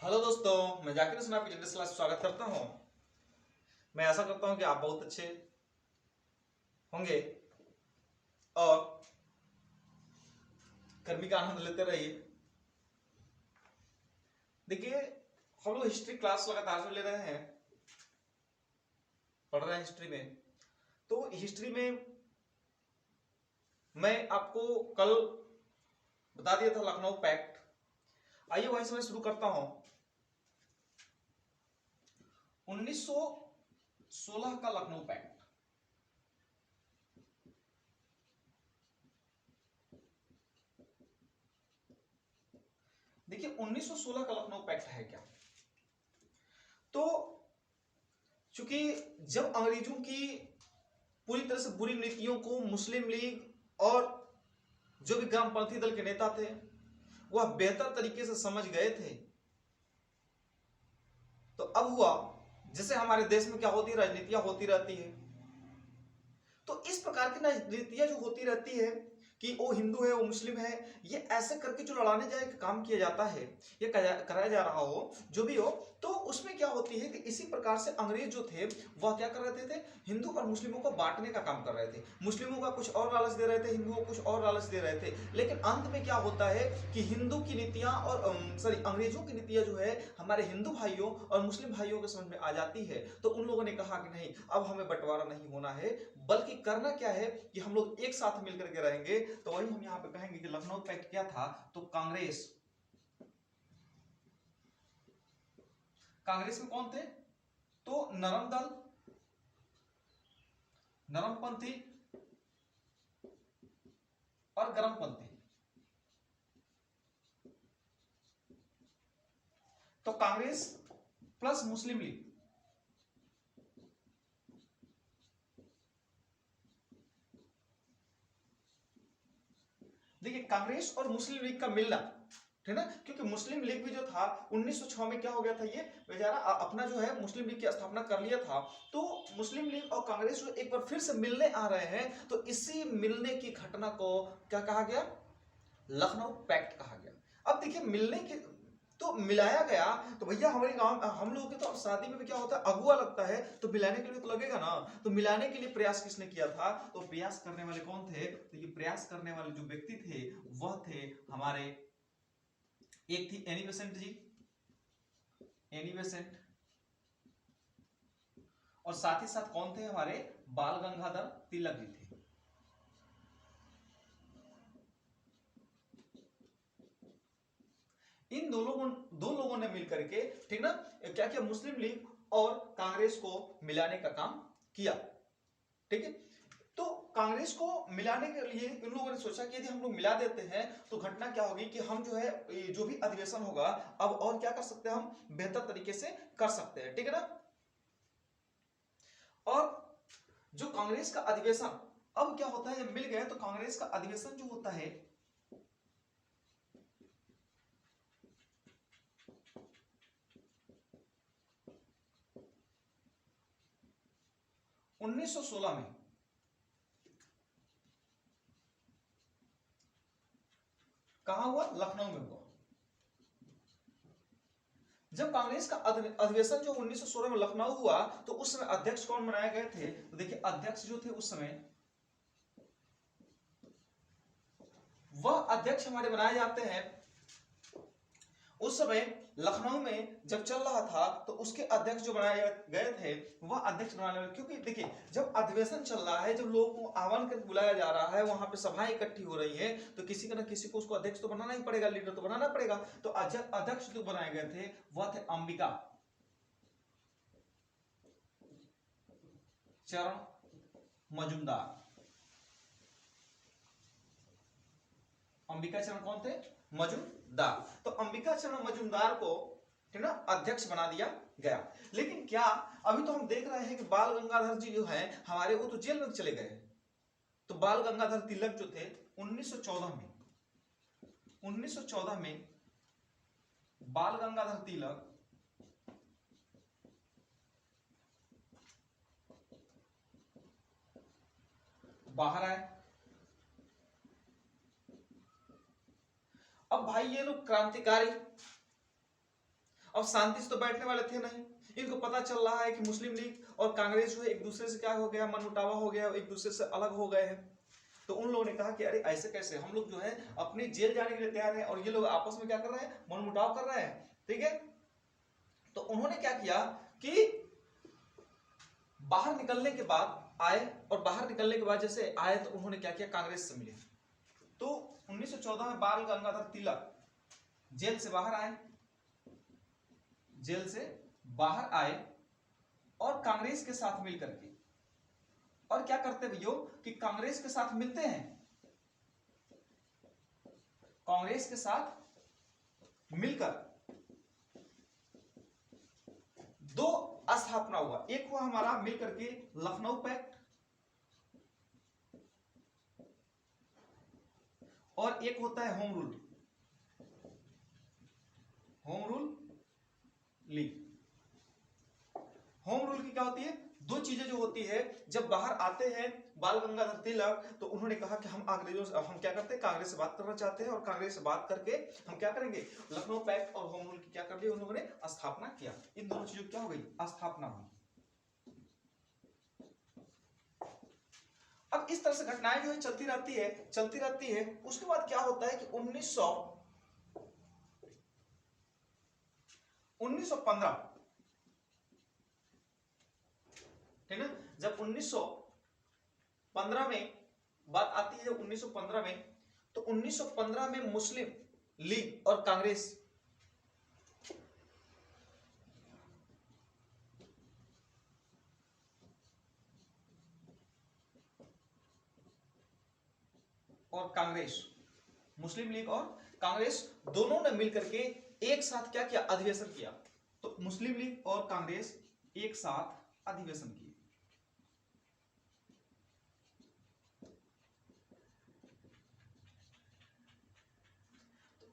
Hello दोस्तों, मैं जाकिर हुसैन आपकी जनरल क्लास में स्वागत करता हूं। मैं आशा करता हूं कि आप बहुत अच्छे होंगे और गर्मी का आनंद लेते रहिए। देखिए, हम लोग हिस्ट्री क्लास लगातार जो ले रहे हैं, पढ़ रहे हैं हिस्ट्री में। तो हिस्ट्री में मैं आपको कल बता दिया था लखनऊ पैक्ट। आइए वहीं से मैं शुरू करता हूं। 1916 का लखनऊ पैक्ट। देखिए, 1916 का लखनऊ पैक्ट है क्या? तो चूंकि जब अंग्रेजों की पूरी तरह से बुरी नीतियों को मुस्लिम लीग और जो भी ग्रामपंथी दल के नेता थे वह बेहतर तरीके से समझ गए थे, तो अब हुआ जैसे हमारे देश में क्या होती है, राजनीतियां होती रहती है। तो इस प्रकार की राजनीतियां जो होती रहती है कि वो हिंदू है वो मुस्लिम है, ये ऐसे करके जो लड़ाने जाए काम किया जाता है, ये कराया जा रहा हो, जो भी हो, तो उसमें क्या होती है कि इसी प्रकार से अंग्रेज जो थे वह क्या कर रहे थे, हिंदू और मुस्लिमों को बांटने का काम कर रहे थे। मुस्लिमों का कुछ और लालच दे रहे थे, हिंदुओं को कुछ और लालच दे रहे थे। लेकिन अंत में क्या होता है कि हिंदू की नीतियां और अंग्रेजों की नीतियां जो है हमारे हिंदू भाइयों और मुस्लिम भाइयों के समझ में आ जाती है। तो उन लोगों ने कहा कि नहीं, अब हमें बंटवारा नहीं होना है, बल्कि करना क्या है कि हम लोग एक साथ मिलकर के रहेंगे। तो वही हम यहां पे कहेंगे कि लखनऊ पैक्ट क्या था। तो कांग्रेस में कौन थे? तो नरम दल, नरमपंथी और गरमपंथी। तो कांग्रेस प्लस मुस्लिम लीग। देखिए, कांग्रेस और मुस्लिम लीग का मिलना, ठीक ना, क्योंकि मुस्लिम लीग भी जो था 1906 में क्या हो गया था, ये बेचारा अपना जो है मुस्लिम लीग की स्थापना कर लिया था। तो मुस्लिम लीग और कांग्रेस जो एक बार फिर से मिलने आ रहे हैं, तो इसी मिलने की घटना को क्या कहा गया? लखनऊ पैक्ट कहा गया। अब देखिए, मिलने की तो मिलाया गया, तो भैया हमारे गांव हम लोगों के तो शादी में भी क्या होता है, अगुआ लगता है, तो मिलाने के लिए तो लगेगा ना। तो मिलाने के लिए प्रयास किसने किया था? तो प्रयास करने वाले कौन थे? तो ये प्रयास करने वाले जो व्यक्ति थे वह थे हमारे, एक थी एनी बेसेंट जी, एनी बेसेंट, और साथ ही साथ कौन थे? हमारे बाल गंगाधर तिलक जी थे। इन दो लोगों ने मिलकर के, ठीक ना, क्या किया, मुस्लिम लीग और कांग्रेस को मिलाने का काम किया। ठीक है, तो कांग्रेस को मिलाने के लिए इन लोगों ने सोचा कि यदि हम लोग मिला देते हैं तो घटना क्या होगी कि हम जो है जो भी अधिवेशन होगा अब और क्या कर सकते हैं, हम बेहतर तरीके से कर सकते हैं। ठीक है ना। और जो कांग्रेस का अधिवेशन अब क्या होता है, जब मिल गए तो कांग्रेस का अधिवेशन जो होता है 1916 में कहां हुआ? लखनऊ में हुआ। जब कांग्रेस का अधिवेशन जो 1916 में लखनऊ हुआ, तो उस समय अध्यक्ष कौन बनाए गए थे? तो देखिए, अध्यक्ष जो थे उस समय, वह अध्यक्ष हमारे बनाए जाते हैं उस समय लखनऊ में जब चल रहा था, तो उसके अध्यक्ष जो बनाए गए थे वह अध्यक्ष बनाने वाले, क्योंकि देखिए जब अधिवेशन चल रहा है, जब लोगों को आह्वान कर बुलाया जा रहा है, वहां पे सभाएं इकट्ठी हो रही है, तो किसी ना किसी को उसको अध्यक्ष तो बनाना ही पड़ेगा, लीडर तो बनाना पड़ेगा। तो अध्यक्ष जो बनाए गए थे वह थे अंबिका चरण मजूमदार। अंबिका चरण कौन थे? मजूमदार। तो अंबिका चरण मजूमदार को, ठीक ना, अध्यक्ष बना दिया गया। लेकिन क्या अभी तो हम देख रहे हैं कि बाल गंगाधर जी जो हैं हमारे, वो तो जेल में चले गए। तो बाल गंगाधर तिलक जो थे 1914 में बाल गंगाधर तिलक बाहर आए। अब भाई ये लोग क्रांतिकारी, अब शांति से तो बैठने वाले थे नहीं, इनको पता चल रहा है कि मुस्लिम लीग और कांग्रेस जो है एक दूसरे से क्या हो गया, मनमुटावा हो गया, एक दूसरे से अलग हो गए हैं। तो उन लोगों ने कहा कि अरे ऐसे कैसे, हम लोग जो है अपनी जेल जाने के लिए तैयार हैं और ये लोग आपस में क्या कर रहे हैं, मनमुटाव कर रहे हैं, ठीक है। तो उन्होंने क्या किया कि बाहर निकलने के बाद आए, और बाहर निकलने के बाद जैसे आए तो उन्होंने क्या किया, कांग्रेस से मिले। तो 1914 में बाल गंगाधर तिलक जेल से बाहर आए, जेल से बाहर आए और कांग्रेस के साथ मिलकर के, और क्या करते भैया कि कांग्रेस के साथ मिलते हैं, कांग्रेस के साथ मिलकर दो स्थापना हुआ। एक हुआ हमारा मिलकर के लखनऊ पैक्ट, और एक होता है home rule, home rule league. Home rule की क्या होती है, दो चीजें जो होती है, जब बाहर आते हैं बाल गंगाधर तिलक तो उन्होंने कहा कि हम अंग्रेजों से, हम क्या करते हैं, कांग्रेस से बात करना चाहते हैं, और कांग्रेस से बात करके हम क्या करेंगे, लखनऊ पैक्ट और होम रूल की क्या कर दी उन लोगों ने, स्थापना किया। इन दोनों चीजों की क्या हो गई, स्थापना हुई। अब इस तरह से घटनाएं जो है चलती रहती है, चलती रहती है। उसके बाद क्या होता है कि 1915, ठीक ना, जब 1915 में बात आती है, 1915 में, तो 1915 में मुस्लिम लीग और कांग्रेस मुस्लिम लीग और कांग्रेस दोनों ने मिलकर के एक साथ क्या किया, अधिवेशन किया। तो मुस्लिम लीग और कांग्रेस एक साथ अधिवेशन किए।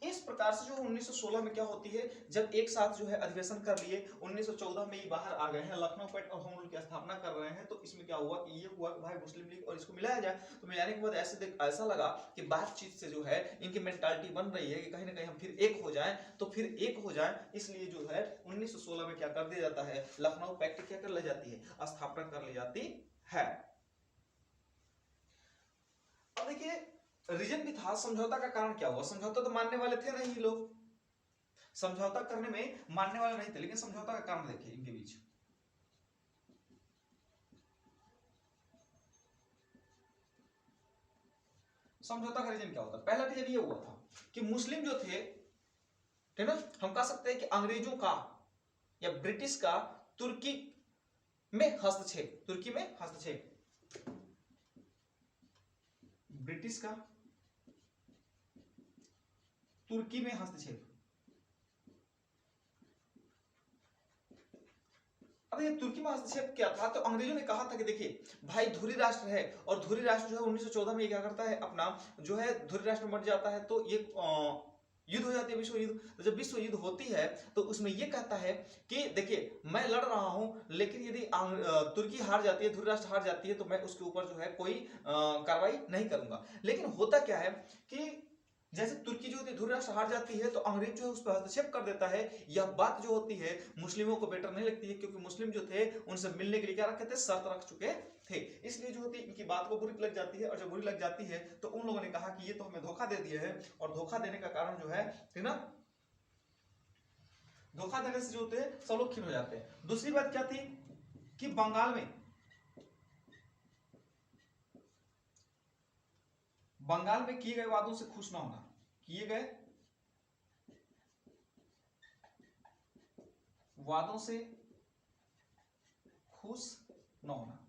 इस प्रकार से जो 1916 में क्या होती है, जब एक साथ जो है अधिवेशन कर लिए, 1914 में ये बाहर आ गए हैं, लखनऊ पैक्ट और होम रूल की स्थापना कर रहे हैं। तो इसमें क्या हुआ कि ये हुआ कि भाई मुस्लिम लीग और इसको मिलाया जाए। तो मिलाने के बाद ऐसा लगा कि बातचीत से जो है इनकी मेंटालिटी बन रही है कि कहीं ना कहीं हम फिर एक हो जाए, तो फिर एक हो जाए, इसलिए जो है 1916 में क्या कर दिया जाता है, लखनऊ पैक्ट क्या कर ली जाती है, स्थापना कर ली जाती है। अब देखिए रीजन भी था, समझौता का कारण क्या हुआ, समझौता तो मानने वाले थे नहीं लोग, समझौता करने में मानने वाले नहीं थे, लेकिन समझौता का कारण देखिए इनके बीच। समझौता का रीजन क्या होता है, पहला रीजन ये हुआ था कि मुस्लिम जो थे, ठीक ना, हम कह सकते हैं कि अंग्रेजों का या ब्रिटिश का तुर्की में हस्तक्षेप, तुर्की में हस्तक्षेप, ब्रिटिश का तुर्की में हस्तक्षेप। अब ये तुर्की में हस्तक्षेप क्या था, तो अंग्रेजों ने कहा था कि देखिए भाई धुरी राष्ट्र है, और धुरी राष्ट्र जो है 1914 में क्या करता है, अपना जो है धुरी राष्ट्र बन जाता है, तो ये युद्ध हो जाती है, विश्व युद्ध। तो जब विश्व युद्ध होती है तो उसमें ये कहता है कि देखिए मैं लड़ रहा हूं, लेकिन यदि तुर्की हार जाती है, धुरी राष्ट्र हार जाती है, तो मैं उसके ऊपर जो है कोई कार्रवाई नहीं करूंगा। लेकिन होता क्या है कि जैसे तुर्की जो होती है धुरी राष्ट्र हार जाती है, तो अंग्रेज जो है उस पर हस्तक्षेप कर देता है। यह बात जो होती है मुस्लिमों को बेटर नहीं लगती है, क्योंकि मुस्लिम जो थे उनसे मिलने के लिए क्या रखे थे, शर्त रख चुके थे। इसलिए जो होती है इनकी बात को बुरी लग जाती है, और जब बुरी लग जाती है तो उन लोगों ने कहा कि ये तो हमें धोखा दे दिया है, और धोखा देने का कारण जो है, ठीक ना, धोखा देने से जो होते हैं सब लोग खिन हो जाते हैं। दूसरी बात क्या थी कि बंगाल में किए गए वादों से खुश ना होना, किए गए वादों से खुश न होना।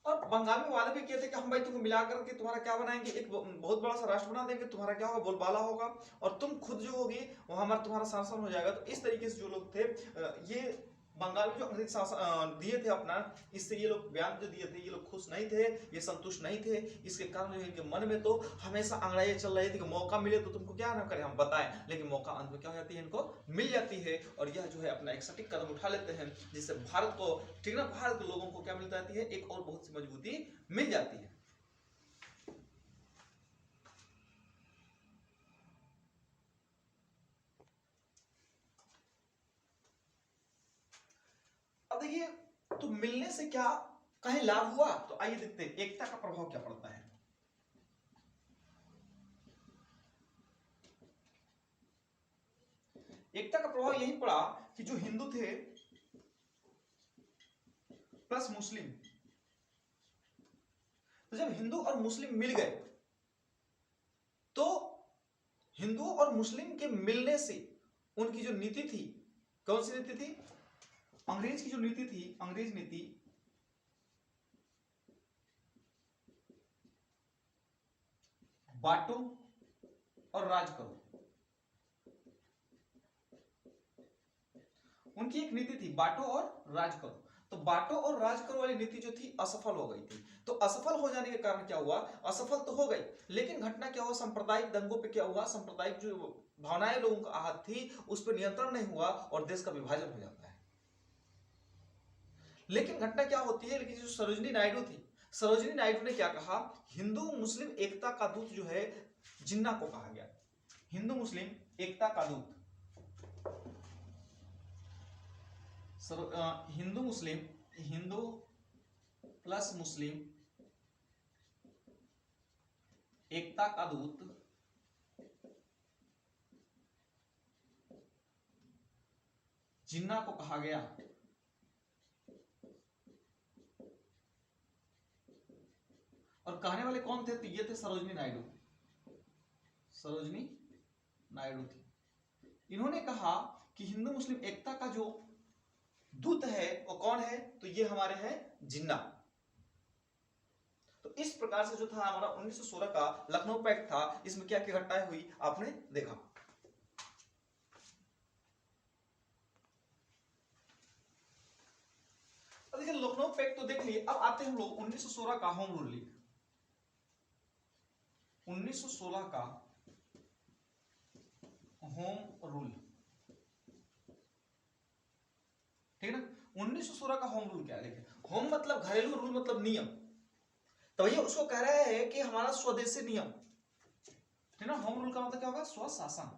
और बंगाल में वाले भी किए थे कि हम भाई तुमको मिलाकर के तुम्हारा क्या बनाएंगे, एक बहुत बड़ा सा राष्ट्र बना देंगे, तुम्हारा क्या होगा, बोलबाला होगा, और तुम खुद जो होगी वहां हमारा तुम्हारा शासन हो जाएगा। तो इस तरीके से जो लोग थे, ये बंगाल में जो अंग्रेज शासन दिए थे अपना, इससे ये लोग बयान जो दिए थे, ये लोग खुश नहीं थे, ये संतुष्ट नहीं थे। इसके कारण जो इनके मन में तो हमेशा अंगड़ाइयां चल रही थी कि मौका मिले तो तुमको क्या ना करें, हम बताएं, लेकिन मौका अंत में क्या हो जाती है, इनको मिल जाती है, और यह जो है अपना एक सटीक कदम उठा लेते हैं, जिससे भारत को, ठीक ना, भारत के लोगों को क्या मिल जाती है, एक और बहुत सी मजबूती मिल जाती है। अब देखिए, तो मिलने से क्या कहीं लाभ हुआ? तो आइए देखते हैं एकता का प्रभाव क्या पड़ता है। एकता का प्रभाव यही पड़ा कि जो हिंदू थे प्लस मुस्लिम, तो जब हिंदू और मुस्लिम मिल गए तो हिंदू और मुस्लिम के मिलने से उनकी जो नीति थी, कौन सी नीति थी? अंग्रेज की जो नीति थी, अंग्रेज नीति, बांटो और राज करो, उनकी एक नीति थी बांटो और राज करो। तो बांटो और राज करो वाली नीति जो थी असफल हो गई थी। तो असफल हो जाने के कारण क्या हुआ? असफल तो हो गई, लेकिन घटना क्या हुआ? सांप्रदायिक दंगों पे क्या हुआ? सांप्रदायिक जो भावनाएं लोगों का आहत थी उस पर नियंत्रण नहीं हुआ और देश का विभाजन हो जाता है। लेकिन घटना क्या होती है? लेकिन जो सरोजिनी नायडू थी, सरोजिनी नायडू ने क्या कहा? हिंदू मुस्लिम एकता का दूत जो है जिन्ना को कहा गया, हिंदू मुस्लिम एकता का दूत। हिंदू मुस्लिम, हिंदू प्लस मुस्लिम एकता का दूत जिन्ना को कहा गया। और कहने वाले कौन थे? तो ये थे सरोजिनी नायडू, सरोजिनी नायडू थी। इन्होंने कहा कि हिंदू मुस्लिम एकता का जो दूत है वो कौन है? तो ये हमारे हैं जिन्ना। तो इस प्रकार से जो था हमारा 1916 का लखनऊ पैक्ट था, इसमें क्या क्या घटनाएं हुई आपने देखा। अब देखिए लखनऊ पैक्ट तो देख लिए, अब आते हैं हम लोग 1916 का होम रूल लीग। 1916 का होम रूल, ठीक है ना। 1916 का होम रूल क्या है? देखिए, होम मतलब घरेलू, रूल मतलब नियम। तो ये उसको कह रहा है कि हमारा स्वदेशी नियम, ठीक है ना। होम रूल का मतलब क्या होगा? स्वशासन।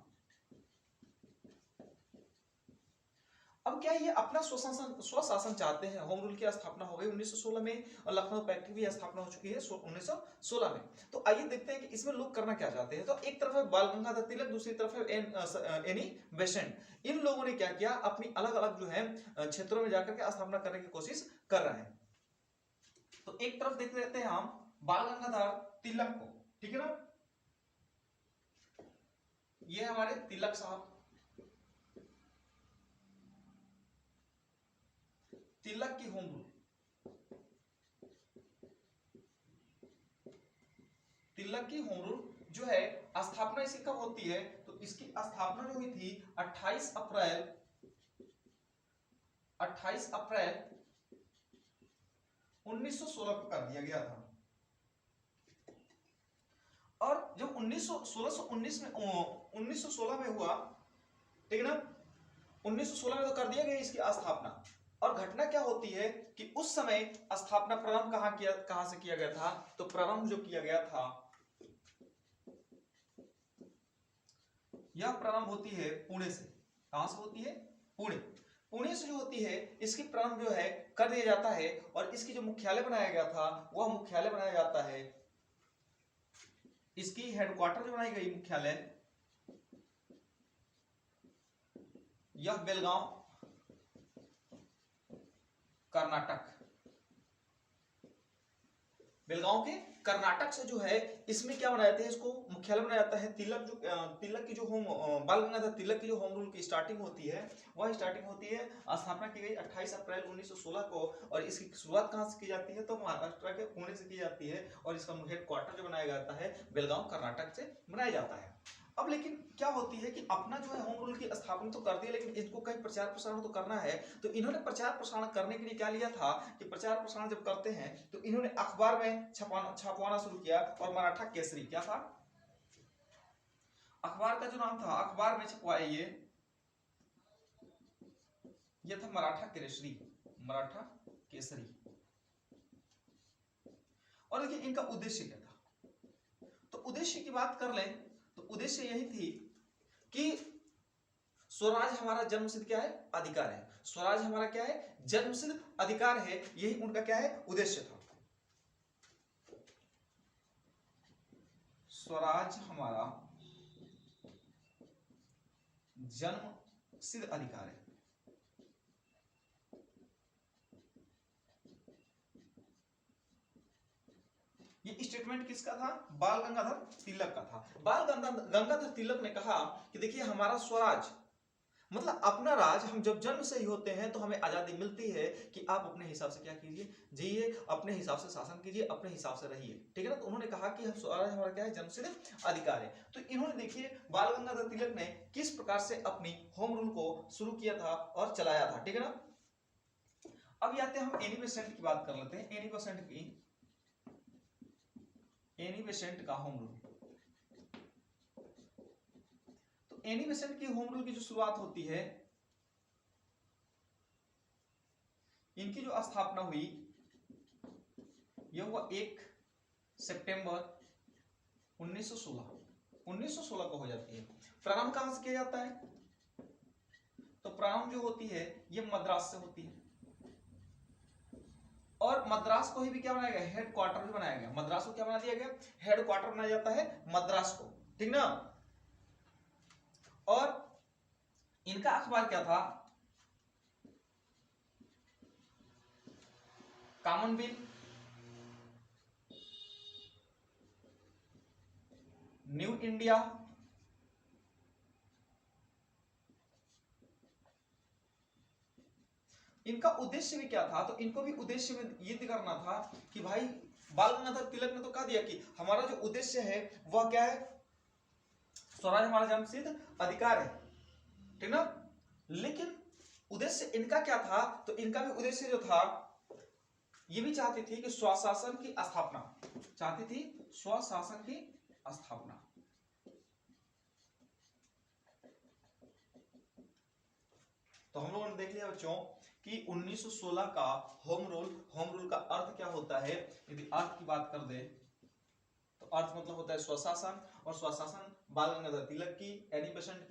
अब क्या ये अपना स्वशासन चाहते हैं? होम रूल की स्थापना हो गई 1916 में और लखनऊ पैक्ट की भी स्थापना हो चुकी है 1916 में। तो आइए देखते हैं कि इसमें लोग करना क्या चाहते हैं। तो एक तरफ है बाल गंगाधर तिलक, दूसरी तरफ है एनी बेसेंट। इन लोगों ने क्या किया? अपनी अलग अलग जो है क्षेत्रों में जाकर के स्थापना करने की कोशिश कर रहे हैं। तो एक तरफ देख लेते हैं हम बाल गंगाधर तिलक को, ठीक है ना। ये हमारे तिलक साहब, तिलक की होम रूल, तिलक की होम रूल जो है स्थापना इसकी कब होती है? तो इसकी स्थापना जो हुई थी 28 अप्रैल 1916 को कर दिया गया था। और जब 1919 में 1916 में हुआ, ठीक है ना, 1916 में तो कर दिया गया इसकी स्थापना। और घटना क्या होती है कि उस समय स्थापना प्रारंभ कहां से किया गया था? तो प्रारंभ जो किया गया था, यह प्रारंभ होती है पुणे से। कहां से होती है? पुणे। पुणे से जो होती है इसकी प्रारंभ जो है कर दिया जाता है। और इसकी जो मुख्यालय बनाया गया था वह मुख्यालय बनाया जाता है, इसकी हेडक्वार्टर जो बनाई गई मुख्यालय, यह बेलगांव कर्नाटक, बेलगांव के कर्नाटक से जो है इसमें क्या बनाया जाता है? इसको मुख्यालय बनाया जाता है। तिलक की जो होम बाल गंगाधर तिलक की जो होम रूल की स्टार्टिंग होती है वह स्टार्टिंग होती है, स्थापना की गई 28 अप्रैल 1916 को। और इसकी शुरुआत कहां से की जाती है? तो महाराष्ट्र के पुणे से की जाती है। और इसका हेड क्वार्टर जो बनाया जाता है बेलगांव कर्नाटक से बनाया जाता है। अब लेकिन क्या होती है कि अपना जो है होम रूल की स्थापना तो कर दी, लेकिन इसको कहीं प्रचार प्रसारण तो करना है। तो इन्होंने प्रचार प्रसारण करने के लिए क्या लिया था कि प्रचार प्रसारण जब करते हैं तो इन्होंने अखबार में छपवाना शुरू किया। और मराठा केसरी क्या था? अखबार का जो नाम था, अखबार में छपवाए ये था मराठा केसरी, मराठा केसरी। और देखिए इनका उद्देश्य क्या था? तो उद्देश्य की बात कर लें तो उद्देश्य यही थी कि स्वराज हमारा जन्मसिद्ध क्या है, अधिकार है। स्वराज हमारा क्या है, जन्मसिद्ध अधिकार है। यही उनका क्या है, उद्देश्य था। स्वराज हमारा जन्मसिद्ध अधिकार है। ये स्टेटमेंट किसका था, बाल गंगाधर तिलक का था। बाल गंगाधर तिलक ने कहा कि देखिए हमारा स्वराज मतलब अपना राज, हम जब जन्म से ही होते हैं तो हमें आजादी मिलती है कि आप अपने हिसाब से क्या कीजिए, जिए, अपने हिसाब से शासन कीजिए, अपने हिसाब से रहिए, ठीक है ना। तो उन्होंने कहा कि हम स्वराज हमारा क्या है, जन्मसिद्ध अधिकार है। तो इन्होंने देखिए बाल गंगाधर तिलक ने किस प्रकार से अपनी होम रूल को शुरू किया था और चलाया था, ठीक है ना। अब आते हैं हम एनी बेसेंट की बात कर लेते हैं। एनी बेसेंट का होम रूल। एनी बेसेंट की होम रूल की जो शुरुआत होती है, इनकी जो स्थापना हुई यह हुआ 1 सितंबर 1916 को हो जाती है। प्रारंभ कहां से किया जाता है, तो प्रारंभ जो होती है ये मद्रास से होती है, और मद्रास को ही भी क्या बनाया गया, हेड क्वार्टर भी बनाया गया। मद्रास को क्या बना दिया गया, हेड क्वार्टर बनाया जाता है मद्रास को, ठीक ना। और इनका अखबार क्या था, कॉमनवेल्थ, न्यू इंडिया, इनका उद्देश्य भी क्या था, तो इनको भी उद्देश्य में ये करना था कि भाई बाल गंगाधर तिलक ने तो कह दिया कि हमारा जो उद्देश्य है वह क्या है, स्वराज हमारा जन्मसिद्ध अधिकार है, ठीक ना। लेकिन उद्देश्य इनका क्या था, तो इनका भी उद्देश्य जो था ये भी चाहती थी कि स्वशासन की स्थापना, चाहती थी स्वशासन की स्थापना। तो हम लोगों ने देख लिया बच्चों कि 1916 का होम रूल का अर्थ क्या होता है। यदि अर्थ की बात कर दे तो अर्थ मतलब होता है स्वशासन, और स्वशासन बाल गंगाधर तिलक की, एनी बेसेंट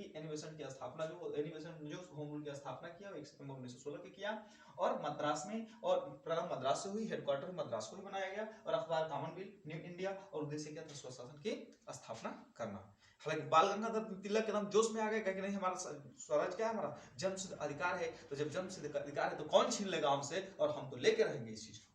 की स्थापना, जो एनी बेसेंट जो होम रूल की स्थापना किया 1 सितंबर 1916 को किया, और मद्रास में, और प्रारंभ मद्रास से हुई, हेडक्वार्टर मद्रास को ही बनाया गया, और अखबार कॉमनवेल्थ, न्यू इंडिया, और उद्देश्य क्या था, स्वशासन की स्थापना करना। हालांकि बाल गंगाधर तिलक एकदम जोश में आ गए कि नहीं हमारा स्वराज क्या है, हमारा जन्मसिद्ध अधिकार है। तो जब जन्मसिद्ध अधिकार है तो कौन छीन लेगा हमसे, और हम तो लेके रहेंगे इस चीज को।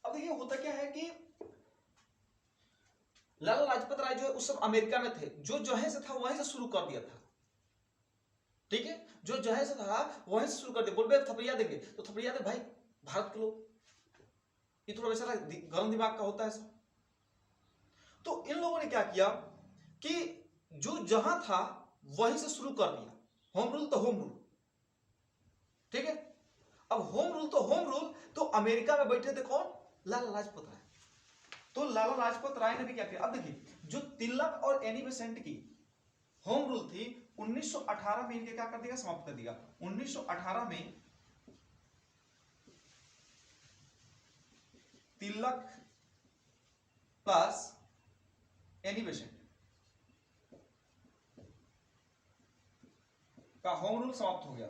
अब देखिए होता क्या है कि लाला लाजपत राय जो है उस सब अमेरिका में थे, जो जहां से था वहीं से शुरू कर दिया था, ठीक है, जो जहां से था वहीं से शुरू कर दिया। बोल बे थपड़िया देंगे तो थपड़िया दे भाई, भारत के लोग ये थोड़ा वैसा गरम दिमाग का होता है सब। तो इन लोगों ने क्या किया कि जो जहां था वहीं से शुरू कर दिया, होम रूल तो होम रूल, ठीक है। अब होम रूल तो होम रूल, तो अमेरिका में बैठे थे कौन, लाला लाजपत राय। तो लाला लाजपत राय ने भी क्या किया, अब देखिए जो तिलक और एनी बेसेंट की होम रूल थी 1918 में इनके क्या कर दिया, समाप्त कर दिया। 1918 में तिलक प्लस एनी बेसेंट का होम रूल समाप्त हो गया।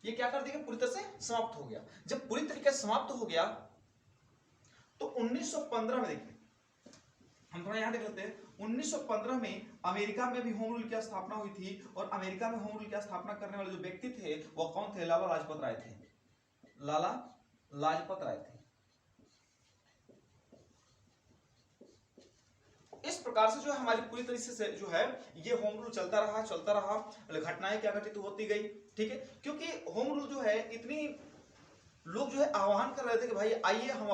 ये क्या कर दिया, पूरी तरह से समाप्त हो गया। जब पूरी तरीके से समाप्त हो गया तो 1915 में देखिए, हम थोड़ा यहां देख लेते हैं। 1915 में अमेरिका में भी होम रूल की स्थापना हुई थी, और अमेरिका में होम रूल की स्थापना करने वाले जो व्यक्ति थे वो कौन थे, लाला लाजपत राय थे। लाला लाजपत राय थे। इस प्रकार से जो है हमारी पूरी तरीके से जो है ये होम रूल चलता रहा, घटनाएं क्या घटित होती गई, ठीक है। क्योंकि होम रूल जो है इतनी लोग जो है आह्वान कर रहे थे कि भाई आइए हम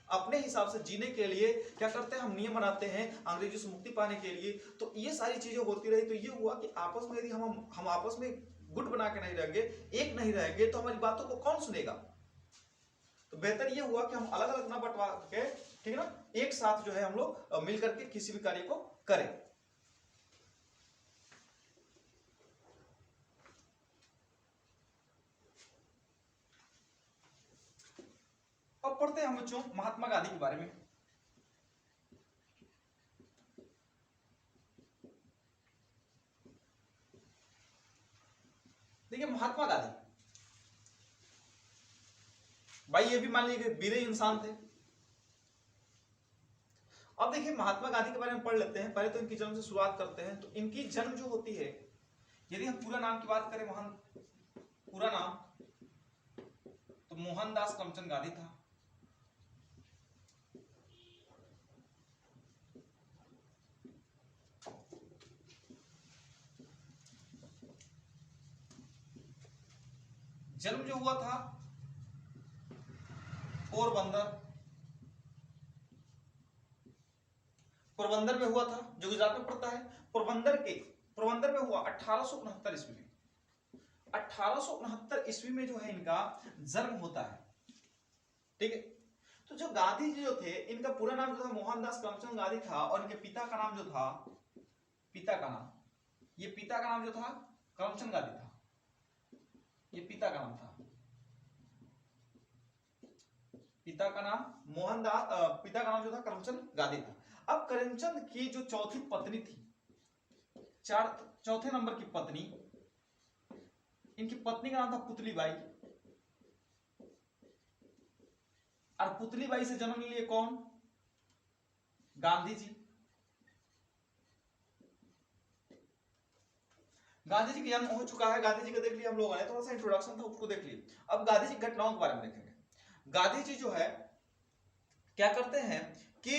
अपने हिसाब से जीने के लिए क्या करते हैं, हम नियम बनाते हैं अंग्रेजों से मुक्ति पाने के लिए। तो ये सारी चीजें होती रही, तो ये हुआ कि आपस में यदि हम आपस में गुट बना के नहीं रहेंगे, एक नहीं रहेंगे, तो हमारी बातों को कौन सुनेगा। तो बेहतर ये हुआ कि हम अलग अलग ना बंटवा के, ठीक है ना, एक साथ जो है हम लोग मिल करके किसी भी कार्य को करें। अब पढ़ते हैं हम बच्चों महात्मा गांधी के बारे में। देखिए महात्मा गांधी भाई ये भी मान लीजिए वीर इंसान थे। अब देखिए महात्मा गांधी के बारे में पढ़ लेते हैं। पहले तो इनकी जन्म से शुरुआत करते हैं। तो इनकी जन्म जो होती है, यदि हम पूरा नाम की बात करें, पूरा नाम तो मोहनदास करमचंद गांधी था। जन्म जो हुआ था पोरबंदर में हुआ था, जो गुजरात में पड़ता है। पोरबंदर में हुआ 1869 ईस्वी में। 1869 ईस्वी में जो है इनका जन्म होता है। ठीक है। तो जो गांधी जी जो थे, इनका पूरा नाम जो था मोहनदास करमचंद गांधी था, और इनके पिता का नाम जो था, पिता का नाम जो था करमचंद गांधी था। ये पिता का नाम था, पिता का नाम जो था करमचंद गांधी था। अब करमचंद की जो चौथी पत्नी थी, चौथे नंबर की पत्नी, इनकी पत्नी का नाम था पुतली बाई। और पुतली बाई से जन्म लिए कौन? गांधी जी। गांधी जी का जन्म हो चुका है। गांधी जी का देख लिया हम लोगों ने, थोड़ा सा इंट्रोडक्शन था उसको देख लिए। अब गांधी जी घटनाओं के बारे में देखेंगे। गांधी जी जो है क्या करते हैं कि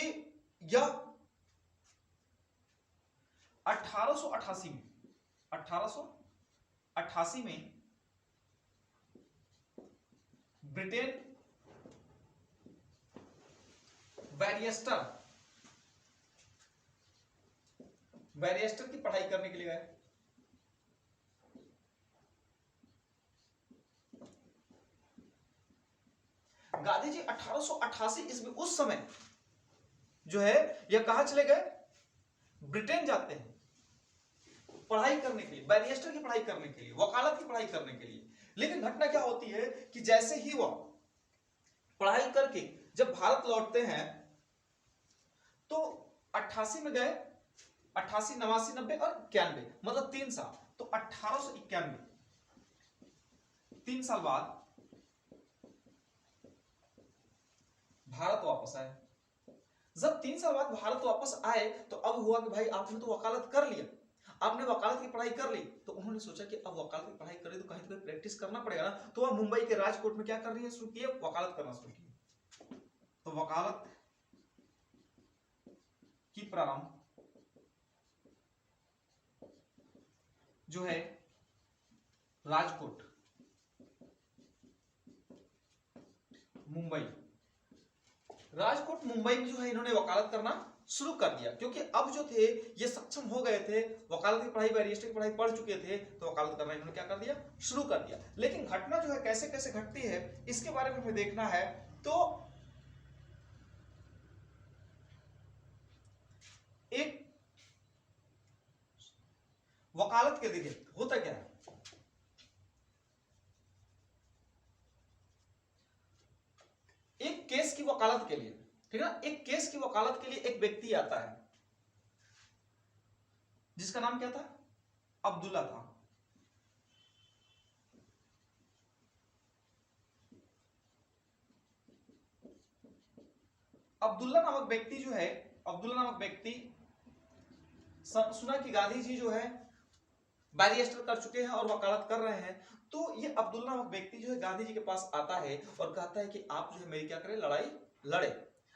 यह 1888 में ब्रिटेन बैरिस्टर की पढ़ाई करने के लिए गए। गांधी जी 1888 ईस्वी उस समय जो है यह कहां चले गए? ब्रिटेन जाते हैं पढ़ाई करने के लिए, बैरिस्टर की पढ़ाई करने के लिए, वकालत की पढ़ाई करने के लिए। लेकिन घटना क्या होती है कि जैसे ही वह पढ़ाई करके जब भारत लौटते हैं तो 88 में गए, 88, 89, 90 और 91, मतलब 3 साल। तो 1891, 3 साल बाद भारत वापस आए। जब 3 साल बाद भारत वापस आए तो अब हुआ कि भाई आपने तो वकालत कर लिया, आपने वकालत की पढ़ाई कर ली। तो उन्होंने सोचा कि अब वकालत की पढ़ाई करें तो कहीं तो कहीं प्रैक्टिस करना पड़ेगा ना। तो वह मुंबई के राजकोट में क्या कर रही है, शुरू किए, वकालत करना शुरू किए। तो वकालत की प्रारंभ जो है राजकोट, मुंबई में जो है इन्होंने वकालत करना शुरू कर दिया। क्योंकि अब जो थे ये सक्षम हो गए थे, वकालत की पढ़ाई, बैरिस्टर की पढ़ाई पढ़ चुके थे, तो वकालत करना इन्होंने क्या कर दिया, शुरू कर दिया। लेकिन घटना जो है कैसे कैसे घटती है इसके बारे में हमें देखना है। तो एक वकालत के देखिए होता क्या है, एक केस की वकालत के लिए, ठीक है ना, एक केस की वकालत के लिए एक व्यक्ति आता है जिसका नाम क्या था, अब्दुल्ला था। अब्दुल्ला नामक व्यक्ति जो है, अब्दुल्ला नामक व्यक्ति सुना कि गांधी जी जो है बैरिस्टर कर चुके हैं और वकालत कर रहे हैं। तो ये अब्दुल्ला नामक व्यक्ति जो है गांधी जी के पास आता है और कहता है कि आप जो है मेरी क्या करें, लड़ाई लड़े,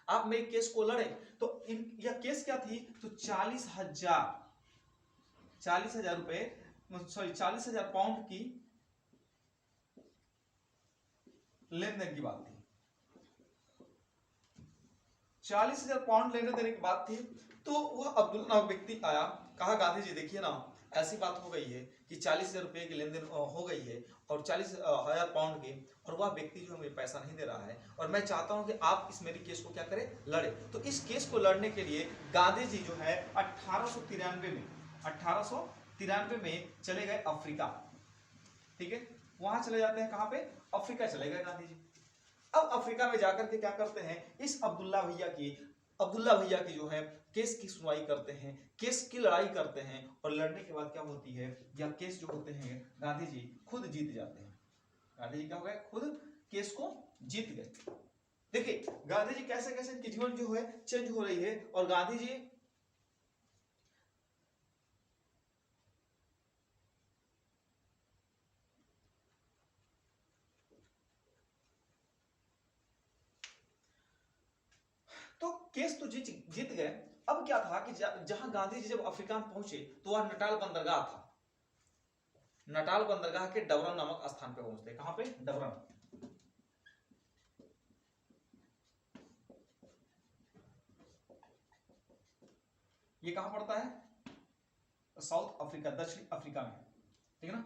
आप मेरे केस को लड़े। तो यह केस क्या थी, तो 40,000 रुपए, सॉरी 40,000 पाउंड की लेन देन की बात थी। 40,000 पाउंड लेने देने की बात थी। तो वह अब्दुल्ला नामक व्यक्ति आया, कहा गांधी जी देखिए ना ऐसी बात हो गई है कि 40,000 रुपए की लेन देन हो गई है और 40,000 पाउंड की, और वह व्यक्ति जो मुझे पैसा नहीं दे रहा है और मैं चाहता हूं कि आप इस मेरी केस को क्या करें, लड़े। तो इस केस को लड़ने के लिए गांधी जी जो है 1893 में चले गए अफ्रीका। ठीक है, वहां चले जाते हैं, कहां पे, अफ्रीका चले गए गांधी जी। अब अफ्रीका में जाकर के क्या करते हैं, इस अब्दुल्ला भैया की जो है केस की सुनवाई करते हैं, केस की लड़ाई करते हैं, और लड़ने के बाद क्या होती है, या केस जो होते हैं गांधी जी खुद जीत जाते हैं। गांधी जी क्या हो गए, खुद केस को जीत गए। देखिए गांधी जी कैसे कैसे इनकी जीवन जो है चेंज हो रही है, और गांधी जी तो केस तो जीत गए। अब क्या था कि जहां गांधी जी जब अफ्रीका में पहुंचे तो वह नटाल बंदरगाह था। नटाल बंदरगाह के डबरन नामक स्थान पे पहुंचते। कहां पे, डबरन। ये कहां पड़ता है, साउथ अफ्रीका, दक्षिण अफ्रीका में, ठीक है ना,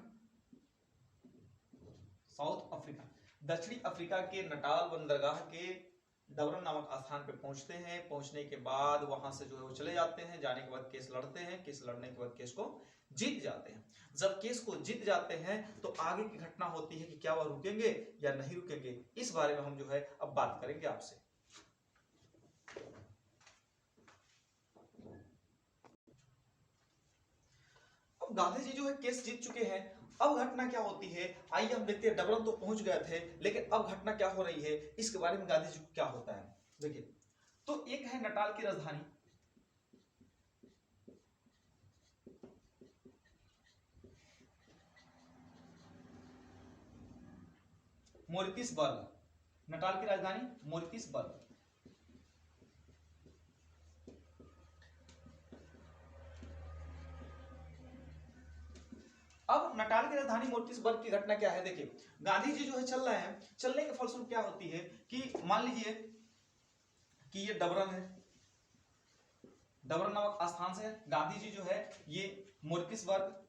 साउथ अफ्रीका, दक्षिणी अफ्रीका के नटाल बंदरगाह के डबरन नामक स्थान पे पहुंचते हैं। पहुंचने के बाद वहां से जो है वो चले जाते हैं। जाने के बाद केस लड़ते हैं, केस लड़ने के बाद केस को जीत जाते हैं। जब केस को जीत जाते हैं तो आगे की घटना होती है कि क्या वह रुकेंगे या नहीं रुकेंगे, इस बारे में हम जो है अब बात करेंगे आपसे। अब गांधी जी जो है केस जीत चुके हैं। अब घटना क्या होती है, आइए हम देखते हैं। डबरन तो पहुंच गए थे, लेकिन अब घटना क्या हो रही है, इसके बारे में गांधी जी को क्या होता है। देखिए, तो एक है नटाल की राजधानी, मोरितिसबर्ग। नटाल की राजधानी मोरितिसबर्ग। अब नटाल की राजधानी मोरितिसबर्ग की घटना क्या है, देखिए गांधी जी जो है चल रहे हैं, चलने के फलस्वरूप क्या होती है कि मान लीजिए कि ये डबरन है, डबरन नामक स्थान से गांधी जी जो है ये मोरितिसबर्ग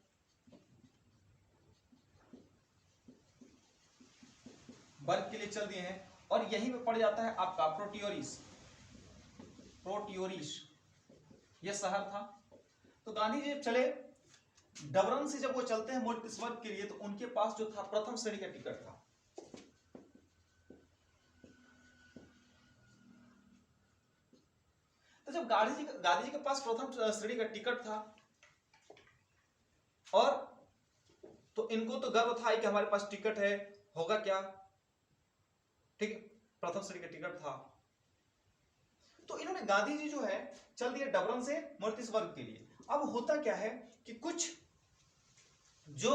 वर्ग के लिए चल दिए हैं, और यहीं पे पड़ जाता है आपका प्रोटियोरिस। प्रोटियोरिस ये शहर था। तो गांधी जी चले डबरन से, जब वो चलते हैं मोरितिसबर्ग के लिए, तो उनके पास जो था प्रथम श्रेणी का टिकट था। तो जब गांधी जी के पास प्रथम श्रेणी का टिकट था, और तो इनको तो गर्व था कि हमारे पास टिकट है, होगा क्या, ठीक है, प्रथम श्रेणी का टिकट था। तो इन्होंने गांधी जी जो है चल दिए डबरन से मोरितिसबर्ग के लिए। अब होता क्या है कि कुछ जो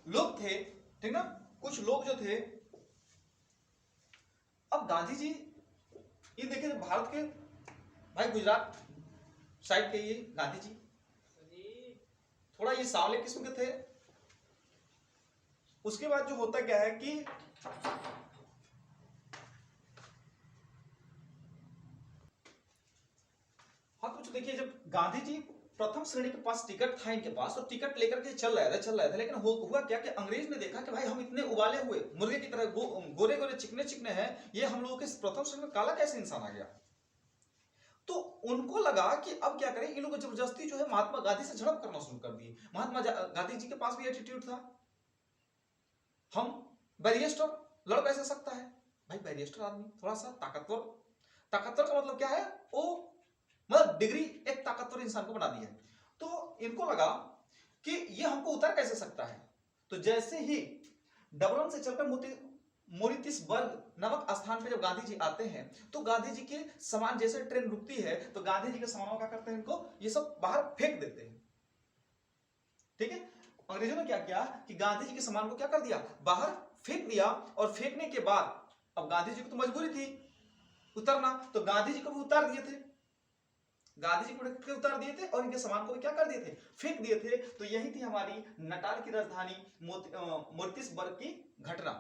लोग थे, ठीक ना, कुछ लोग जो थे, अब गांधी जी ये देखिए भारत के, भाई गुजरात साइड के ये गांधी जी थोड़ा ये सावले किस्म के थे। उसके बाद जो होता क्या है कि हाँ, कुछ देखिए, जब गांधी जी प्रथम श्रेणी के पास टिकट था इनके पास, और टिकट लेकर के चल रहे थे, लेकिन हुआ क्या कि अंग्रेज ने देखा कि भाई हम इतने उबाले हुए मुर्गे की तरह गोरे गोरे चिकने चिकने हैं, ये हम लोगों के प्रथम श्रेणी में काला कैसे इंसान आ गया। तो उनको लगा कि अब क्या करें, इन लोग जबरदस्ती जो है महात्मा गांधी से झड़प करना शुरू कर दिए। महात्मा गांधी जी के पास भी एटीट्यूड था, हम बैरिस्टर लड़ कैसे सकता है, भाई बैरिस्टर आदमी थोड़ा सा ताकतवर, ताकतवर का मतलब क्या है, वो मतलब डिग्री एक ताकतवर इंसान को बना दी है। तो इनको लगा कि ये हमको उतार कैसे सकता है। तो जैसे ही डबरन से चलकर मोरितिसबर्ग नामक स्थान पे जब गांधी जी आते हैं, तो गांधी जी के सामान, जैसे ट्रेन रुकती है तो गांधी जी के सामानों का करते हैं, इनको ये सब बाहर फेंक देते हैं, ठीक है। अंग्रेजों ने क्या किया कि गांधी जी के सामान को क्या कर दिया, बाहर फेंक दिया। और फेंकने के बाद अब गांधी जी को तो मजबूरी थी उतरना, तो गांधी जी को भी उतार दिए थे, गांधी जी को उतार दिए थे, और इनके सामान को भी क्या कर दिए थे, फेंक दिए थे। तो यही थी हमारी नटाल की राजधानी मोरितिसबर्ग की घटना।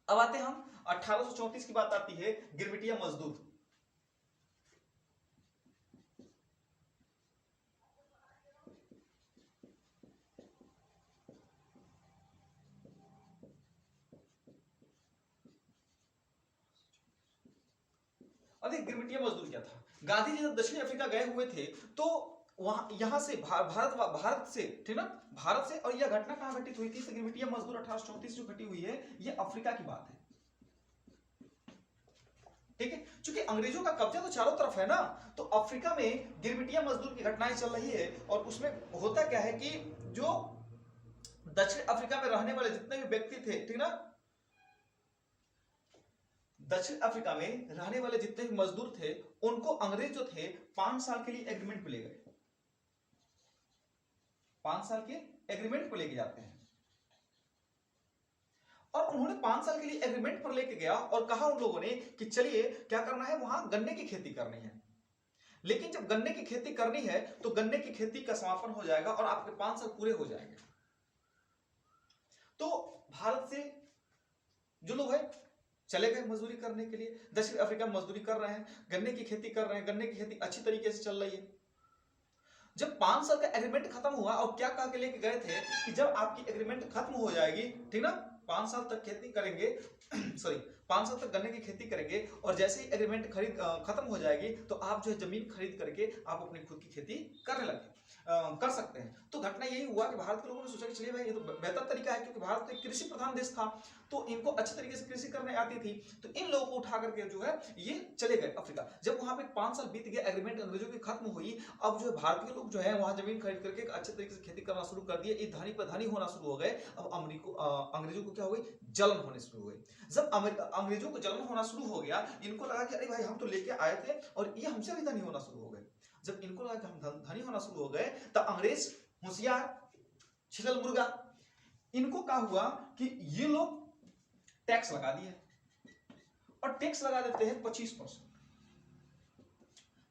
अब आते हैं हम 1834 की बात आती है, गिरमिटिया मजदूर। अरे गिरमिटिया मजदूर क्या था, गांधी जी जब दक्षिण अफ्रीका गए हुए थे, तो वहां यहां से भारत से, ठीक ना, भारत से, और यह घटना कहां घटित हुई थी, गिरमिटिया मजदूर 1834 जो घटी हुई है, ये अफ्रीका की बात है। ठीक है, क्योंकि अंग्रेजों का कब्जा तो चारों तरफ है ना, तो अफ्रीका में गिरमिटिया मजदूर की घटनाएं चल रही है। और उसमें होता क्या है कि जो दक्षिण अफ्रीका में रहने वाले जितने भी व्यक्ति थे, ठीक ना, दक्षिण अफ्रीका में रहने वाले जितने भी मजदूर थे, उनको अंग्रेज जो थे 5 साल के लिए एग्रीमेंट पे ले गए, 5 साल के एग्रीमेंट पर लेके जाते हैं। और उन्होंने 5 साल के लिए एग्रीमेंट पर लेके गया और कहा उन लोगों ने कि चलिए क्या करना है, वहां गन्ने की खेती करनी है। लेकिन जब गन्ने की खेती करनी है तो गन्ने की खेती का समापन हो जाएगा और आपके 5 साल पूरे हो जाएंगे। तो भारत से जो लोग हैं चले गए मजदूरी करने के लिए, दक्षिण अफ्रीका में मजदूरी कर रहे हैं, गन्ने की खेती कर रहे हैं, गन्ने की खेती अच्छी तरीके से चल रही है। जब 5 साल का एग्रीमेंट खत्म हुआ और क्या कह के लेके गए थे कि जब आपकी एग्रीमेंट खत्म हो जाएगी, ठीक ना, 5 साल तक खेती करेंगे सॉरी 5 साल तक गन्ने की खेती करेंगे और जैसे ही एग्रीमेंट खत्म हो जाएगी तो आप जो है जमीन खरीद करके आप अपनी खुद की खेती करने लगे कर सकते हैं। तो घटना यही हुआ कि भारत के लोगों ने सोचा कि चलिए भाई ये तो बेहतर तरीका है, क्योंकि भारत एक कृषि प्रधान देश था, तो इनको अच्छी तरीके से कृषि करने आती थी। तो इन लोगों को उठा करके जो है ये चले गए अफ्रीका। जब वहां पे 5 साल बीत गए, एग्रीमेंट अंग्रेजों की खत्म हुई, अब जो है भारतीय लोग जो है वहां जमीन खरीद करके अच्छे तरीके से खेती करना शुरू कर दिए, ये धनी पर धनी होना शुरू हो गए। अब अंग्रेजों को क्या हो गई, जलन होने शुरू हो गई। जब अंग्रेजों को जलन होना शुरू हो गया, इनको लगा कि अरे भाई हम तो लेके आए थे और ये हमसे भी धनी होना शुरू हो गए। जब इनको लगा कि हम धनी होना शुरू हो गए, तब अंग्रेज होशियार, छिलल मुर्गा, इनको क्या हुआ कि ये लोग टैक्स लगा दिए और टैक्स लगा देते हैं 25%,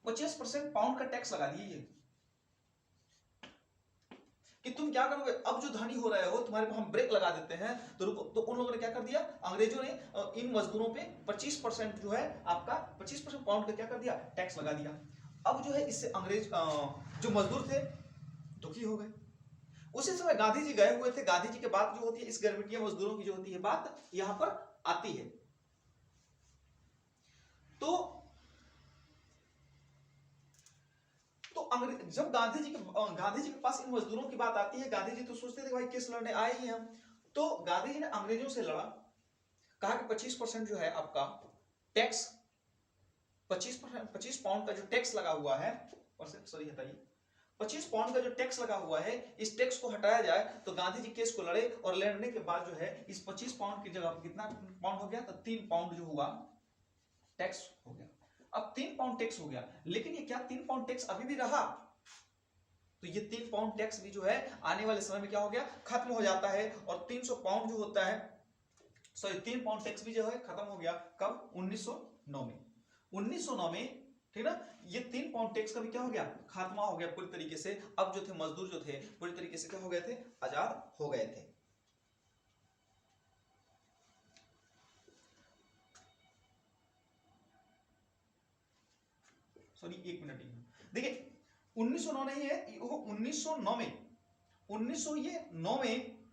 25% पाउंड का टैक्स लगा दिए ये कि तुम क्या करोगे, अब जो धनी हो रहे हो तुम्हारे पर हम ब्रेक लगा देते हैं। तो रुको, तो उन लोगों ने क्या कर दिया, अंग्रेजों ने इन मजदूरों पे 25% जो है आपका 25% पाउंड का क्या कर दिया, टैक्स लगा दिया। अब जो है इससे अंग्रेज जो मजदूर थे दुखी हो गए। उसी समय गांधी जी गए हुए थे, गांधी जी के बात जो होती है इस गिरमिटिया मजदूरों की जो होती है बात यहां पर आती है। तो जब गांधी जी के पास इन मजदूरों की बात आती है, गांधी जी तो सोचते थे भाई केस लड़ने आए ही हम। तो गांधी जी ने अंग्रेजों से लड़ा, कहा कि 25% जो है आपका टैक्स, 25 पाउंड का जो टैक्स लगा हुआ है, सॉरी हटाइए, 25 पाउंड का जो टैक्स लगा हुआ है, इस टैक्स को हटाया जाए। तो गांधी जी केस को लड़े और लड़ने के बाद जो है इस 25 पाउंड की जगह कितना पाउंड हो गया, तो 3 पाउंड जो हुआ टैक्स हो गया। अब 3 पाउंड टैक्स हो गया, लेकिन ये क्या 3 पाउंड टैक्स अभी भी रहा, तो ये 3 पाउंड टैक्स भी जो है आने वाले समय में क्या हो गया, खत्म हो जाता है। और 300 पाउंड जो होता है, सॉरी 3 पाउंड टैक्स भी जो है खत्म हो गया। कब, 1909 में, 1909 में, ठीक ना। ये 3 पाउंड टैक्स का भी क्या हो गया, खात्मा हो गया पूरी तरीके से। अब जो थे मजदूर जो थे पूरी तरीके से क्या हो गए थे, आजाद हो गए थे। सॉरी एक मिनट, देखिए 1909 नहीं है वो, 1909 में, 1909 में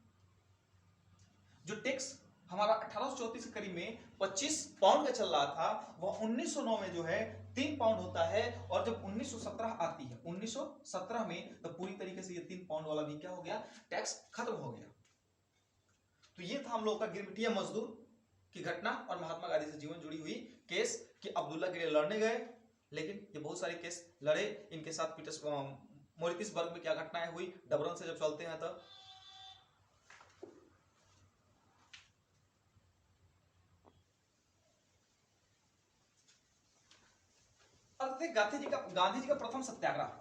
जो टैक्स हमारा 1834 के करीब में 25 पाउंड का चल रहा था, वह 1909 में जो है 3 पाउंड होता है। और जब 1917 आती है, 1917 में, तो पूरी तरीके से ये 3 पाउंड वाला भी क्या हो गया, टैक्स खत्म हो गया। तो ये था हम लोग का गिरमिटिया मजदूर की घटना और महात्मा गांधी से जीवन जुड़ी हुई केस कि अब्दुल्ला के लिए लड़ने गए, लेकिन ये बहुत सारे केस लड़े। इनके साथ मोरिटिसबर्ग में क्या घटनाएं हुई, डबरन से जब चलते हैं तब। अब गांधी जी का प्रथम सत्याग्रह।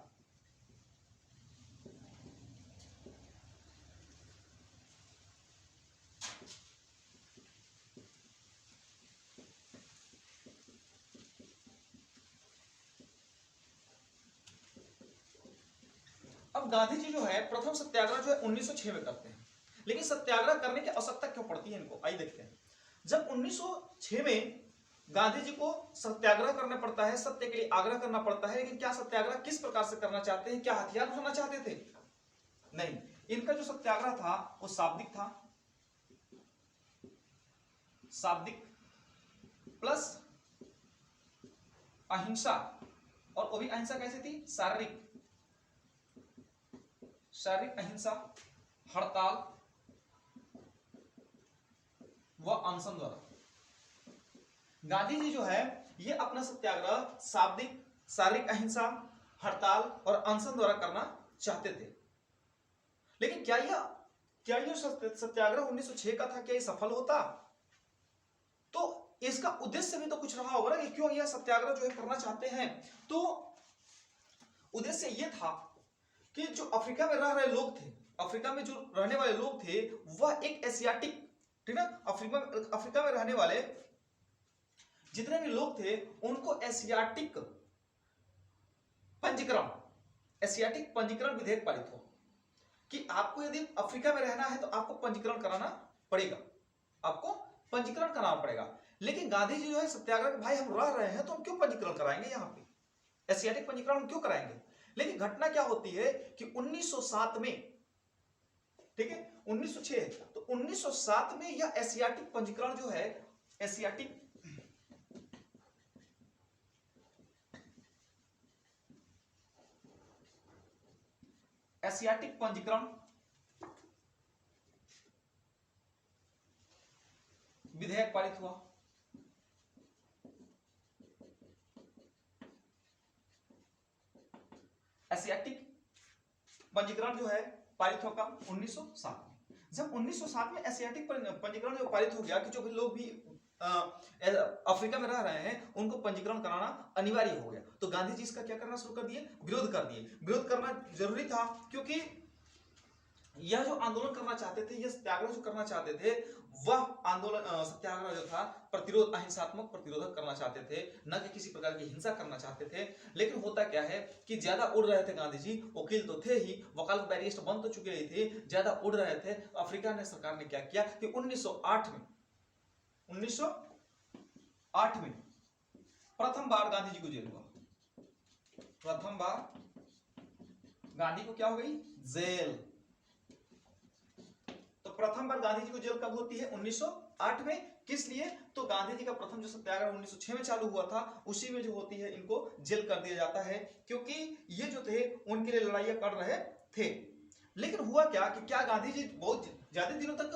अब गांधी जी जो है प्रथम सत्याग्रह जो है 1906 में करते हैं। लेकिन सत्याग्रह करने की आवश्यकता क्यों पड़ती है इनको, आइए देखते हैं। जब 1906 में गांधी जी को सत्याग्रह करना पड़ता है, सत्य के लिए आग्रह करना पड़ता है, लेकिन क्या सत्याग्रह किस प्रकार से करना चाहते हैं, क्या हथियार उठाना चाहते थे, नहीं। इनका जो सत्याग्रह था वो शाब्दिक था, शाब्दिक प्लस अहिंसा। और वो भी अहिंसा कैसी थी, शारीरिक अहिंसा, हड़ताल व अनशन द्वारा। गांधी जी जो है ये अपना सत्याग्रह शाब्दिक, शारीरिक अहिंसा, हड़ताल और अनशन द्वारा करना चाहते थे। लेकिन क्या यह सत्याग्रह 1906 का था, क्या ये सफल होता? तो इसका उद्देश्य भी तो कुछ रहा होगा ना कि क्यों यह सत्याग्रह जो है करना चाहते हैं। तो उद्देश्य ये था कि जो अफ्रीका में रह रहे लोग थे, अफ्रीका में जो रहने वाले लोग थे वह एक एशियाटिक, ठीक ना, अफ्रीका में रहने वाले जितने भी लोग थे उनको एशियाटिक पंजीकरण विधेयक पारित हो कि आपको यदि अफ्रीका में रहना है तो आपको पंजीकरण कराना पड़ेगा, आपको पंजीकरण कराना पड़ेगा। लेकिन गांधी जी जो है सत्याग्रह, भाई हम रह रहे हैं तो हम क्यों पंजीकरण कराएंगे, यहाँ पे एशियाटिक पंजीकरण हम क्यों कराएंगे। लेकिन घटना क्या होती है कि 1907 में, ठीक है 1906, तो 1907 में यह एशियाटिक पंजीकरण जो है, एशियाटिक पंजीकरण विधेयक पारित हुआ। एशियाटिक पंजीकरण जो है पारित होगा 1907 में। जब 1907 में एशियाटिक पंजीकरण जो पारित हो गया कि जो भी लोग भी अफ्रीका में रह रहे हैं उनको पंजीकरण कराना अनिवार्य हो गया, तो गांधी जी इसका क्या करना शुरू कर दिए, विरोध कर दिए। विरोध करना जरूरी था क्योंकि यह जो आंदोलन करना चाहते थे, यह सत्याग्रह जो करना चाहते थे, वह आंदोलन सत्याग्रह जो था प्रतिरोध, अहिंसात्मक प्रतिरोध करना चाहते थे, न कि किसी प्रकार की हिंसा करना चाहते थे। लेकिन होता क्या है कि ज्यादा उड़ रहे थे गांधी जी, वकील तो थे ही, वकालत बैरिस्टर बन तो चुके ही थे, ज्यादा उड़ रहे थे। अफ्रीका ने सरकार ने क्या किया कि 1908 में प्रथम बार गांधी जी को जेल हुआ। प्रथम बार गांधी को क्या हो गई, जेल। तो प्रथम बार गांधी जी को जेल कब होती है, 1908 में। किस लिए, तो गांधी जी का प्रथम जो सत्याग्रह 1906 में चालू हुआ था, उसी में जो होती है इनको जेल कर दिया जाता है, क्योंकि ये जो थे उनके लिए लड़ाइयां कर रहे थे। लेकिन हुआ क्या कि क्या गांधी जी बहुत ज्यादा दिनों तक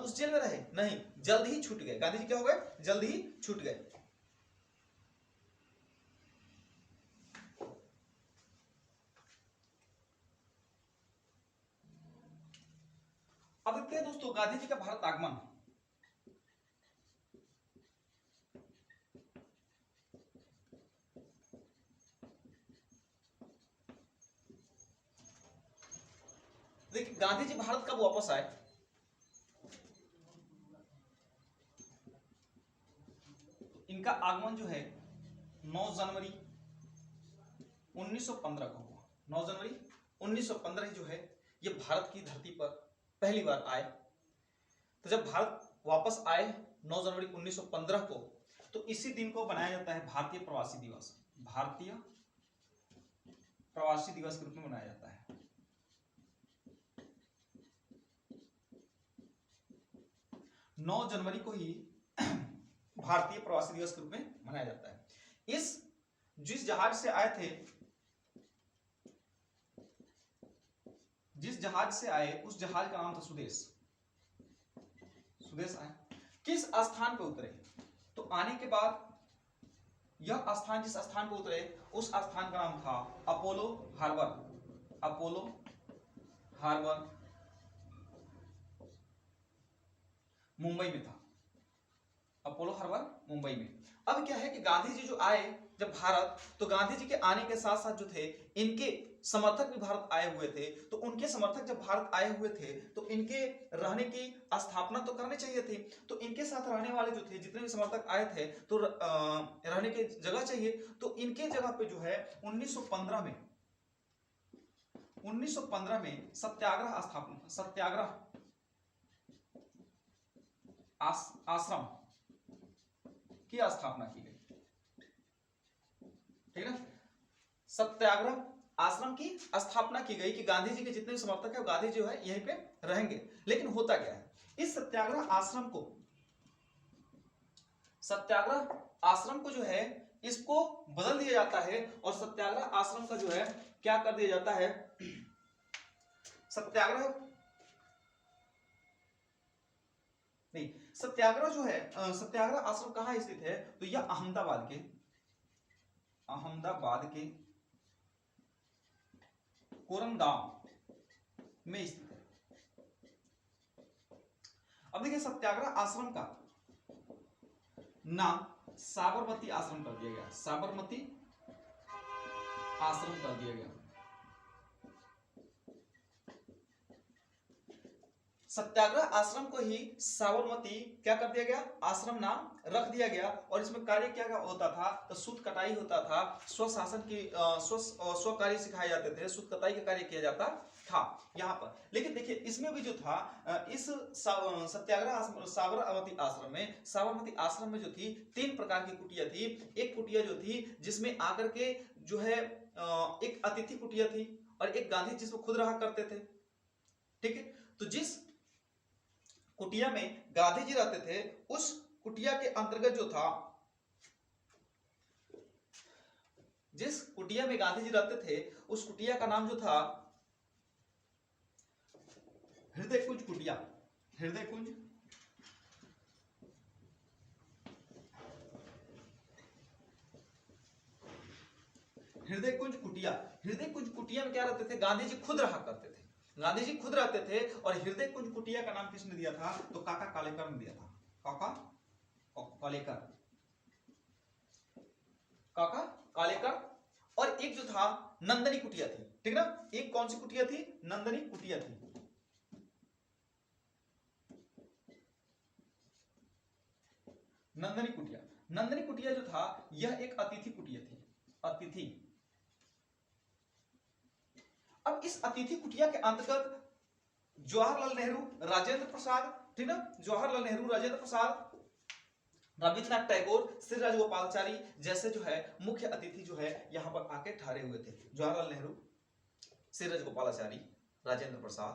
उस जेल में रहे, नहीं, जल्द ही छूट गए। गांधी जी क्या हो गए, जल्द ही छूट गए। अब देखते हैं दोस्तों गांधी जी का भारत आगमन। देखिए गांधी जी भारत कब वापस आए, इनका आगमन जो है 9 जनवरी 1915 को हुआ। 9 जनवरी 1915 जो है ये भारत की धरती पर पहली बार आए। तो जब भारत वापस आए 9 जनवरी 1915 को, तो इसी दिन को बनाया जाता है भारतीय प्रवासी दिवस। भारतीय प्रवासी दिवस के रूप में मनाया जाता है। नौ जनवरी को ही भारतीय प्रवासी दिवस के रूप में मनाया जाता है। जिस जहाज से आए थे, जिस जहाज से आए उस जहाज का नाम था सुदेश। सुदेश आए, किस स्थान पे उतरे, तो आने के बाद यह स्थान, जिस स्थान पे उतरे उस स्थान का नाम था Apollo Harbour. Apollo Harbour Mumbai में था। अपोलो हार्बर मुंबई में। अब क्या है कि गांधी जी जो आए जब भारत, तो गांधी जी के आने के साथ साथ जो थे इनके समर्थक भी भारत आए हुए थे। तो उनके समर्थक जब भारत आए हुए थे तो इनके रहने की स्थापना तो करनी चाहिए थी। तो इनके साथ रहने वाले जो थे, जितने भी समर्थक आए थे, तो रहने की जगह चाहिए। तो इनके जगह पे जो है 1915 में सत्याग्रह स्थापना, सत्याग्रह आश्रम की स्थापना की गई, ठीक है। सत्याग्रह आश्रम की स्थापना की गई कि गांधी जी के जितने समर्थक है गांधी जी जो है यहीं पे रहेंगे। लेकिन होता क्या है, इस सत्याग्रह आश्रम को जो है इसको बदल दिया जाता है और सत्याग्रह आश्रम का जो है क्या कर दिया जाता है, सत्याग्रह नहीं, सत्याग्रह जो है सत्याग्रह आश्रम कहाँ स्थित है, तो यह अहमदाबाद के कोरमगांव में स्थित है। अब देखिए सत्याग्रह आश्रम का नाम साबरमती आश्रम कर दिया गया, साबरमती आश्रम कर दिया गया। सत्याग्रह आश्रम को ही साबरमती क्या कर दिया गया, आश्रम नाम रख दिया गया। और इसमें कार्य क्या होता था, तो सूत कटाई होता था, स्वशासन की स्व कार्य सिखाए जाते थे, सूत कटाई का कार्य किया जाता था यहाँ पर। लेकिन देखिए इसमें भी जो था इस सत्याग्रह साबरमती आश्रम में जो थी 3 प्रकार की कुटिया थी। एक कुटिया जो थी जिसमें आकर के जो है एक अतिथि कुटिया थी, और एक गांधी जिसमें खुद रहा करते थे। ठीक है, तो जिस कुटिया में गांधी जी रहते थे उस कुटिया के अंतर्गत जो था, जिस कुटिया में गांधी जी रहते थे उस कुटिया का नाम जो था हृदय कुंज कुटिया, हृदय कुंज कुटिया। हृदय कुंज कुटिया में क्या रहते थे, गांधी जी खुद रहा करते थे, गांधी जी खुद रहते थे। और हृदय कुंज कुटिया का नाम किसने दिया था, तो काका कालेकर ने दिया था, काका कालेकर। और एक जो था नंदनी कुटिया थी, ठीक ना, एक कौन सी कुटिया थी, नंदनी कुटिया थी। नंदनी कुटिया जो था यह एक अतिथि कुटिया थी, अतिथि। अब इस अतिथि कुटिया के अंतर्गत जवाहरलाल नेहरू, राजेंद्र प्रसाद, ठीक ना, जवाहरलाल नेहरू, राजेंद्र प्रसाद, रविन्द्रनाथ टैगोर, श्री राजगोपालाचारी जैसे जो है मुख्य अतिथि जो है यहाँ पर आके ठहरे हुए थे। जवाहरलाल नेहरू, श्री राजगोपालाचारी, राजेंद्र प्रसाद,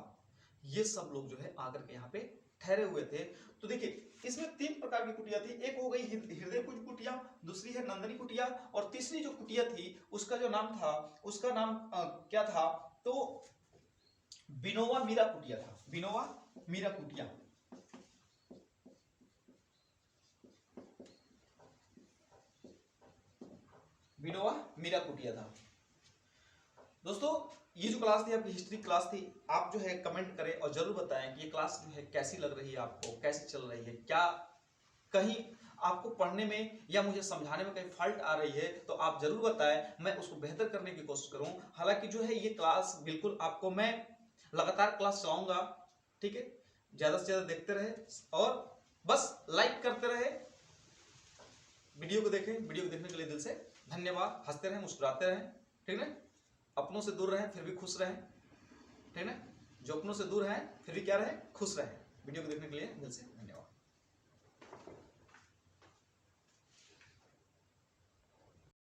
ये सब लोग जो है आकर के यहाँ पे ठहरे हुए थे। तो देखिए इसमें 3 प्रकार की कुटिया थी। एक हो गई हृदय कुंज कुटिया, दूसरी है नंदनी कुटिया, और तीसरी जो कुटिया थी उसका जो नाम था, उसका नाम क्या था, तो विनोबा मीरा कुटिया था, विनोबा मीरा कुटिया। विनोबा मीरा कुटिया था। दोस्तों ये जो क्लास थी आपकी हिस्ट्री क्लास थी, आप जो है कमेंट करें और जरूर बताएं कि ये क्लास जो है कैसी लग रही है आपको, कैसी चल रही है, क्या कहीं आपको पढ़ने में या मुझे समझाने में कहीं फॉल्ट आ रही है तो आप जरूर बताएं, मैं उसको बेहतर करने की कोशिश करूं। हालांकि जो है ये क्लास बिल्कुल आपको मैं लगातार क्लास चलाऊंगा, ठीक है, ज्यादा से ज्यादा देखते रहे और बस लाइक करते रहे, वीडियो को देखें। वीडियो को देखने के लिए दिल से धन्यवाद। हंसते रहें, मुस्कुराते रहें, ठीक है, अपनों से दूर रहें फिर भी खुश रहें, ठीक है, जो अपनों से दूर हैं फिर भी क्या रहें, खुश रहें। वीडियो को देखने के लिए दिल से धन्यवाद।